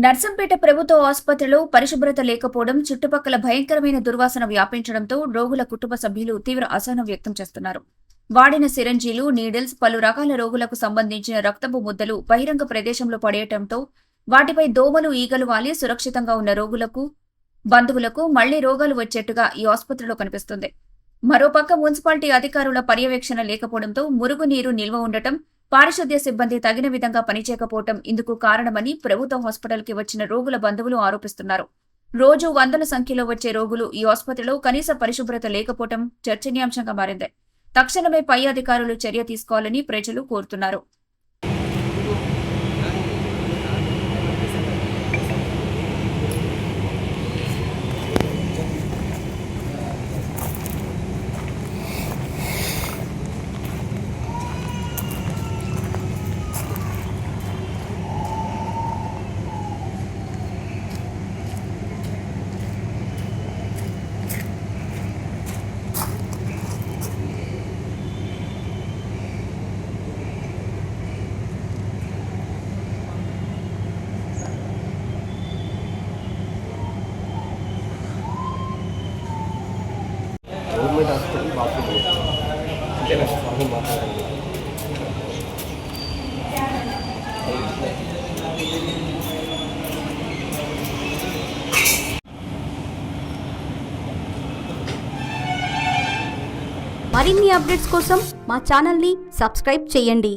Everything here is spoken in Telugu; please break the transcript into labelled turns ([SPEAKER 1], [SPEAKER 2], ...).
[SPEAKER 1] నర్సంపేట ప్రభుత్వ ఆసుపత్రిలో పరిశుభ్రత లేకపోవడం, చుట్టుపక్కల భయంకరమైన దుర్వాసన వ్యాపించడంతో రోగుల కుటుంబ సభ్యులు తీవ్ర అసహనం వ్యక్తం చేస్తున్నారు. వాడిన సిరంజీలు, నీడిల్స్, పలు రకాల రోగులకు సంబంధించిన రక్తపు ముద్దలు బహిరంగ ప్రదేశంలో పడేయటంతో వాటిపై దోమలు, ఈగలు వాలి సురక్షితంగా ఉన్న రోగులకు, బంధువులకు మళ్లీ రోగాలు వచ్చేట్టుగా ఈ ఆసుపత్రిలో కనిపిస్తుంది. మరోపక్క మున్సిపాలిటీ అధికారుల పర్యవేక్షణ లేకపోవడంతో మురుగునీరు నిల్వ ఉండటం, పారిశుద్ధ్య సిబ్బంది తగిన విధంగా పనిచేయకపోవటం ఇందుకు కారణమని ప్రభుత్వ హాస్పిటల్కి వచ్చిన రోగుల బంధువులు ఆరోపిస్తున్నారు. రోజు వందల సంఖ్యలో వచ్చే రోగులు ఈ ఆసుపత్రిలో కనీస పరిశుభ్రత లేకపోవటం చర్చనీయాంశంగా మారింది. తక్షణమే పై అధికారులు చర్య తీసుకోవాలని ప్రజలు కోరుతున్నారు.
[SPEAKER 2] గవర్నమెంట్ హాస్పిటల్ బాత్రూమ్ అంతేనా బాత్రూమ్
[SPEAKER 3] మరిన్ని అప్డేట్స్ కోసం మా ఛానల్ని సబ్స్క్రైబ్ చేయండి.